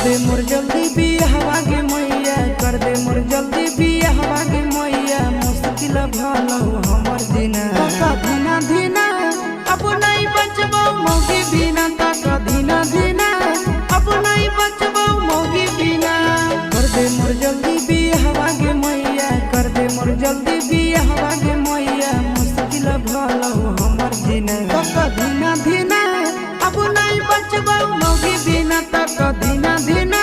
दे मोर जल्दी बियाहवा गे मैया, कर दे मोर जल्दी बियाहवा गे मैया। मुश्किल भलो हमर दिना धीना धीना, अब नहीं बचबो मौगी बिना तक धीना धीना, अब नहीं बचबो मौगी बिना। कर दे मोर जल्दी बियाहवा गे मैया, कर दे मोर जल्दी बियाहवा गे मैया। मुश्किल भलो हमर दिना तक धीना धीना, अब नहीं बचबो मौगी बिना तक धीना धीना।